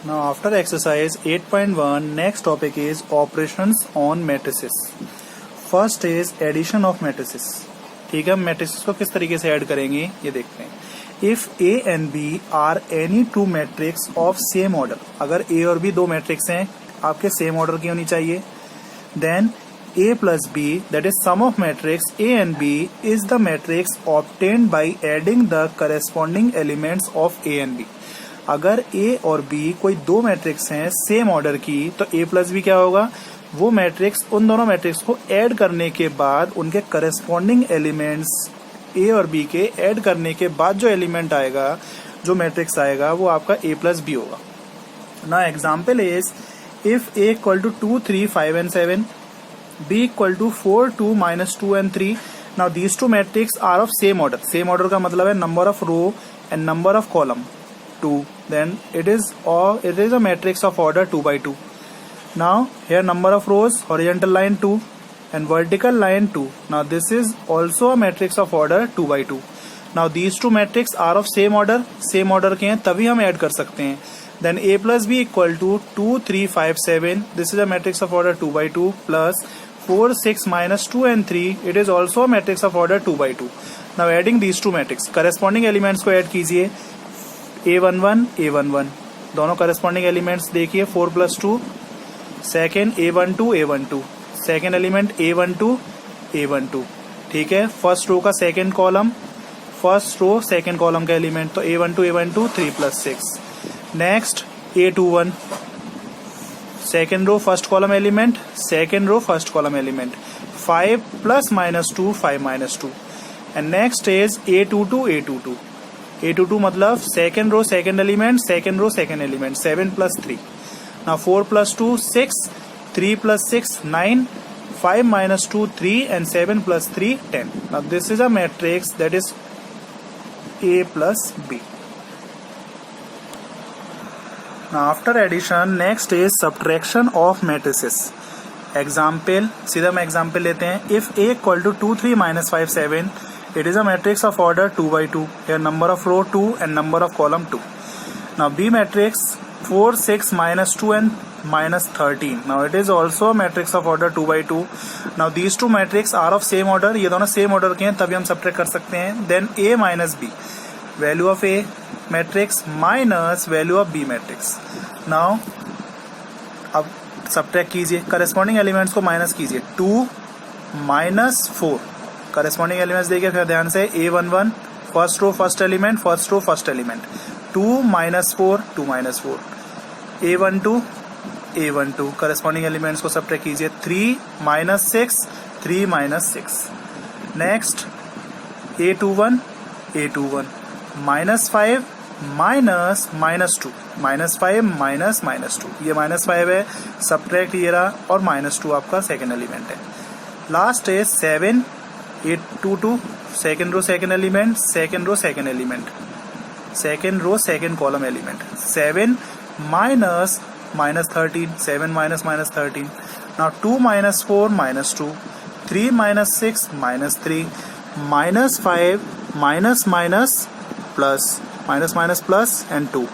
Now after exercise 8.1, next topic is operations on matrices. First is addition of matrices. ठीक है, हम matrices को किस तरीके से ऐड करेंगे ये देखते हैं. If A and B are any two matrix of same order, अगर A और B दो मैट्रिक्स हैं आपके सेम ऑर्डर की होनी चाहिए, then A plus B, that is sum of matrix A and B, is the matrix obtained by adding the corresponding elements of A and B. अगर A और B कोई दो मैट्रिक्स हैं सेम ऑर्डर की, तो A प्लस B क्या होगा, वो मैट्रिक्स उन दोनों मैट्रिक्स को ऐड करने के बाद उनके करस्पॉन्डिंग एलिमेंट्स A और B के ऐड करने के बाद जो एलिमेंट आएगा, जो मैट्रिक्स आएगा, वो आपका A प्लस B होगा. ना example is if A equal to 2, 3, 5 and 7, B equal to 4, 2, -2 and 3. Now these two matrix are of same order. Same order का मतलब है number of row and number of column 2. Then it is a matrix of order 2 by 2. Now here number of rows, horizontal line 2 and vertical line 2. Now this is also a matrix of order 2 by 2. Now these two matrix are of same order. Same order के हैं तभी हम add कर सकते हैं. Then A plus B equal to 2, 3, 5, 7. This is a matrix of order 2 by 2 plus 4, 6, -2 and 3. It is also a matrix of order 2 by 2. Now adding these two matrix, corresponding elements को add कीजिए. A11, A11 दोनों corresponding elements देखिए. 4 + 2. Second A12, A12 second element A12, A12. ठीक है, first row का second column, first row second column का element, तो A12, A12 3 + 6. Next A21 second row first column element, second row first column element, 5 + -2 5 -2. And next is A22, A22 A22 मतलब second row second element, second row second element, 7 + 3. Now 4 + 2 6, 3 + 6 9, 5 - 2 3 and 7 + 3 10. Now this is a matrix that is A plus B. Now after addition, next is subtraction of matrices. Example, सीधा हम example लेते हैं. If A equal to 2, 3, -5, 7, it is a matrix of order 2 by 2. Here number of row 2 and number of column 2. Now B matrix 4, 6, -2 and -13. Now it is also a matrix of order 2 by 2. Now these two matrix are of same order. ये दोनों same order के हैं तभी हम subtract कर सकते हैं. Then A minus B, value of A matrix minus value of B matrix. Now अब subtract कीजिए, corresponding elements को minus कीजिए. 2 - 4 करस्पॉन्डिंग एलिमेंट्स देखिए फिर ध्यान से. A11 first row first element, first row first element, 2 - 4 2 - 4. A12, A12 corresponding elements को subtract कीजिए. 3 - 6 3 - 6. Next A21, A21 -5 -2 -5 -2. ये -5 है, सब्ट्रैक्ट ये रहा और -2 आपका सेकेंड एलिमेंट है. लास्ट है 7, A22 second row second element, second row second element, second row second column element, 7 - -13 7 - -13. Now 2 - 4 -2, 3 - 6 -3, -5 - plus and 2.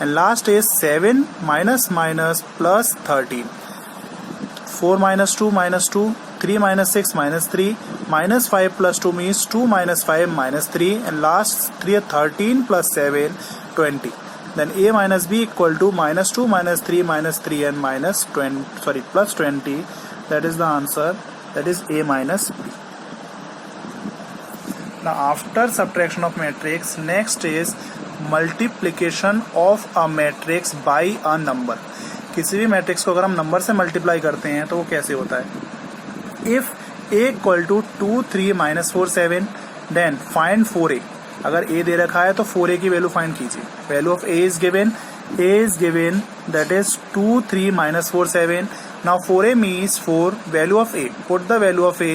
And last is 7 - +13, 4 - 2 -2, 3 - 6 -3, -5 + 2 means 2 - 5 -3, and last 13 + 7 20. Then A minus B equal to -2 -3 -3 and +20. That is the answer. That is A minus B. Now after subtraction of matrix, next is multiplication of a matrix by a number. किसी भी matrix को अगर हम number से multiply करते हैं तो वो कैसे होता है. If A equal to 2, 3 - 4 7, then find 4A. अगर A दे रखा है तो 4A की वैल्यू फाइंड कीजिए. Value of A is given that is 2, 3 - 4 7. Now 4A means 4. Value of A, put the value of A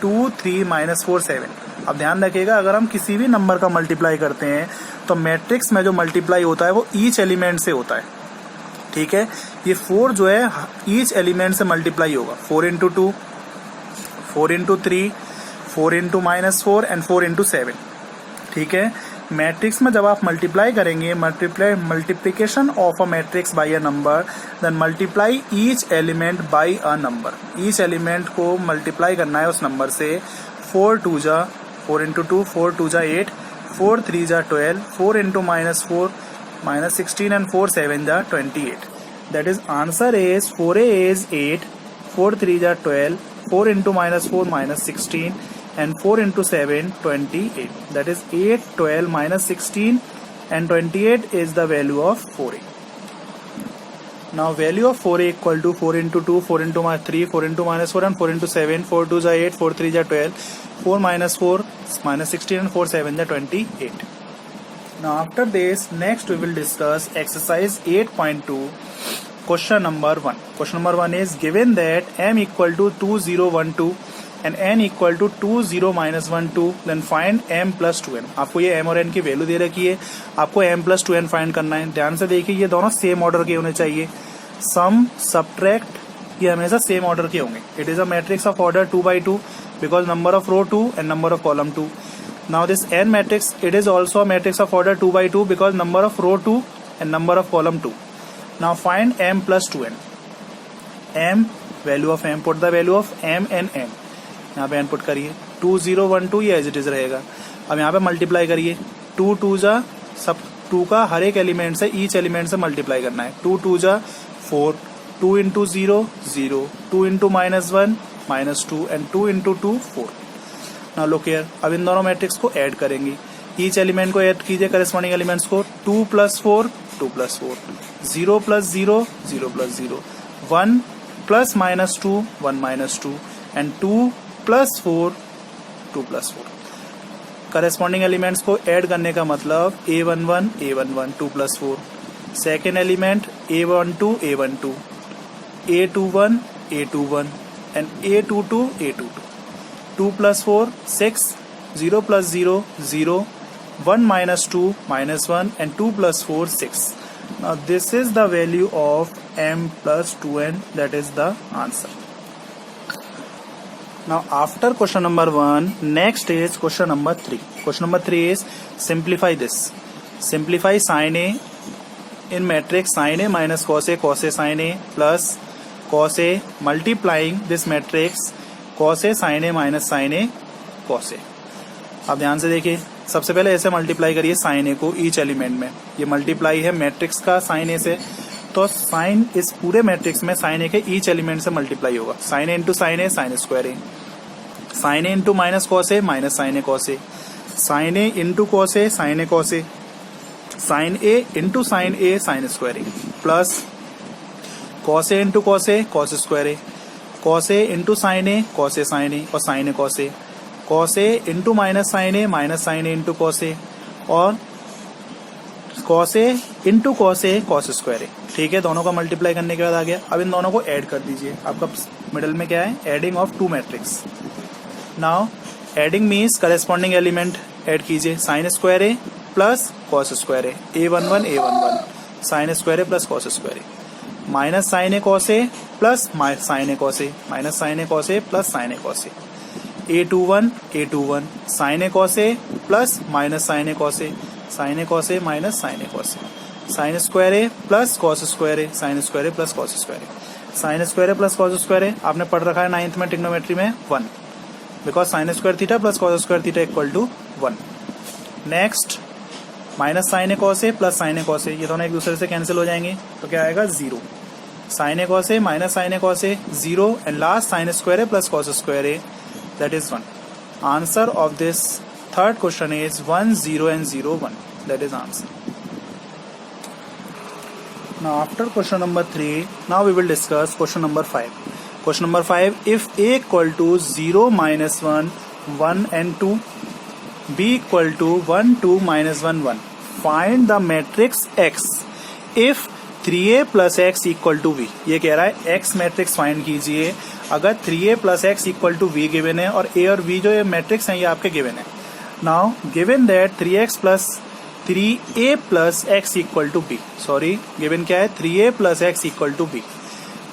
2, 3 - 4 7. अब ध्यान रखिएगा, अगर हम किसी भी नंबर का मल्टीप्लाई करते हैं तो मैट्रिक्स में जो मल्टीप्लाई होता है वो ईच एलिमेंट से होता है. ठीक है, ये 4 जो है ईच एलिमेंट से मल्टीप्लाई होगा. 4 × 2, 4 × 3, 4 × -4 and 4 × 7. ठीक है, मैट्रिक्स में जब आप मल्टीप्लाई करेंगे, multiplication of a matrix by a number, then multiply each element by a number. Each element को मल्टीप्लाई करना है उस नंबर से। 4 2 जा 4 इंटू 2, 4 2 जा 8, 4 3 जा 12, 4 इंटू -4 -16 and 4 7 जा 28। That is answer is 4a is 8, 4 3 जा 12, 4 into -4 -16 and 4 into 7 28. That is 8, 12, -16 and 28 is the value of 4a. Now value of 4a equal to 4 into 2, 4 into -3, 4 into -4 and 4 into 7, 4 2 जा 8, 4 3 जा 12, 4 -4 -16 and 4 7 जा 28. Now after this, next we will discuss exercise 8.2, question number 1. Question number 1 is given that m equal to 2 0 1 2 and n equal to 2 0 -1 2, then find m plus 2n. आपको ये m और n की value दे रखी है, आपको m plus 2n find करना है। ध्यान से देखिए, ये दोनों सेम ऑर्डर के होने चाहिए। सम सब्ट्रैक्ट ये हमेशा सेम ऑर्डर के होंगे। It is a matrix of order 2 by 2 because number of row 2 and number of column 2. Now this n matrix, it is also a matrix of order 2 by 2 because number of row 2 and number of column 2. Now find m plus 2n. m, value of m, put the value of m and n. यहाँ पे n put करिए। 2 0 1 2 ये as it is रहेगा। अब यहाँ पे multiply करिए। 2 2 जा, सब 2 का हर एक एलिमेंट से, ईच एलिमेंट से मल्टीप्लाई करना है। 2 2 जा 4, 2 into 0 0, 2 into -1 -2 and 2 into 2 4. Now look here, अब इन दोनों मैट्रिक्स को ऐड करेंगे। ईच एलिमेंट को ऐड कीजिए करेस्पॉन्डिंग एलिमेंट्स को। 2 + 4 2 + 4, 0 + 0 0 + 0, 1 + -2 1 -2 and 2 + 4 2 + 4। करेस्पॉन्डिंग एलिमेंट्स को ऐड करने का मतलब a11 a11 2 + 4, second element a12 a12, a21 a21 and a22 a22। 2 + 4 6, 0 + 0 0, 1 -2 -1 and 2 + 4 6. Now this is the value of m plus 2n, that is the answer. Now after question number 1, next is question number 3. Question number 3 is simplify this. Simplify sin a in matrix sin a minus cos a sin a plus cos a multiplying this matrix cos a sin a minus sin a cos a। अब ध्यान से देखिए, सबसे पहले ऐसे multiply करिए sign ए को each element में। ये मल्टीप्लाई है मैट्रिक्स का साइन ए से, तो साइन इस पूरे मैट्रिक्स में साइन ए के ईच एलिमेंट से मल्टीप्लाई होगा। Sign A into sine A sine square A, sine A into minus cos A minus sine A cos A, sine A into cos A sine A cos A, sine A into sine A sine square A, plus cos A into cos A cos square A, cos A into sine A cos A sine ए और sign A cos A, cos A into minus sine A into cos A और cos A into cos A cos square ए। ठीक है, दोनों का multiply करने के बाद आ गया। अब इन दोनों को ऐड कर दीजिए। आपका मिडिल में क्या है? Adding of two matrix. Now adding means corresponding element add कीजिए। Sine square A plus cos square A, a11 sine square A plus cos square A, minus sine A cos A plus sine A cos A, minus sine A cos A plus sine A cos A, a21 sine A cos A plus minus sine A cos A, sine A cos A minus sine A cos A, sine square A plus cos square A, sine square A plus cos square A, sine square A plus cos square A आपने पढ़ रखा है 9th में trigonometry में 1, because sine square theta plus cos square theta equal to 1। Next minus sine A cos A plus sine A cos A, ये दोनों एक दूसरे से कैंसिल हो जाएंगे, तो क्या आएगा? 0। Sine A cos A minus sine A cos A 0 and last sine square A plus cos square A, that is 1. Answer of this third question is 1 0 and 0 1, that is answer. Now after question number 3, now we will discuss question number 5. Question number 5, if a equal to 0 minus 1 1 and 2, b equal to 1 2 minus 1 1, find the matrix x if 3a plus x equal to v। ये कह रहा है x matrix find कीजिए अगर 3a plus x equal to v given है और a और v जो ये मैट्रिक्स हैं ये आपके गिवन है। Now given that 3a plus x equal to b, sorry given क्या है? 3a plus x equal to b।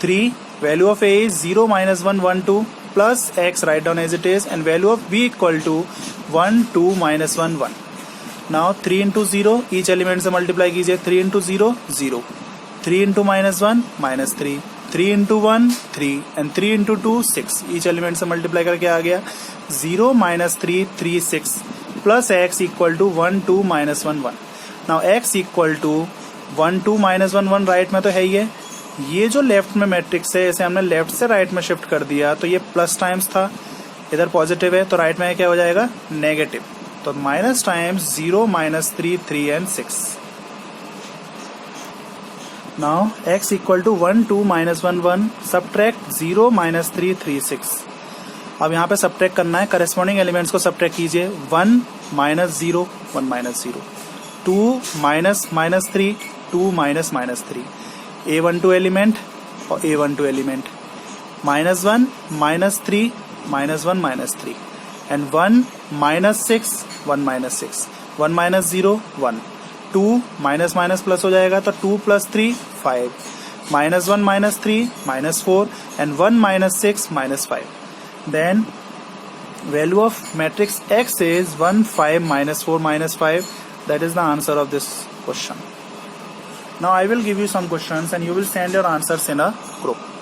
3 value of a is 0 minus 1 1 2 plus x write down as it is and value of b equal to 1 2 minus 1 1। Now 3 into 0, each element से multiply कीजिए. 3 into 0 0, 3 into -1 -3, 3 into 1 3 and 3 into 2 6. Each element से multiply करके आ गया 0 -3 3 6 plus x equal to 1 2 -1 1. Now x equal to 1 2 -1 1 right में तो है ही है. ये जो लेफ्ट में मैट्रिक्स है इसे हमने लेफ्ट से राइट में शिफ्ट कर दिया तो ये प्लस टाइम्स था, इधर पॉजिटिव है तो राइट में क्या हो जाएगा नेगेटिव. तो minus times 0 -3 3 and 6. Now x equal to 1 2 -1 1 subtract 0 -3 3 6. अब यहाँ पे सबट्रैक्ट करना है, करस्पॉन्डिंग एलिमेंट्स को सबट्रैक्ट कीजिए. 1 -0 1 -0, 2 -3 2 -3, a12 एलिमेंट और a12 element, -1 -3 -1 -3 and 1 -6 1 -6, 1 -0 1, 2 minus plus हो जाएगा तो 2 + 3 5, -1 -3 -4 and 1 -6 -5. Then value of matrix X is 1 5 -4 -5. That is the answer of this question. Now I will give you some questions and you will send your answers in a group.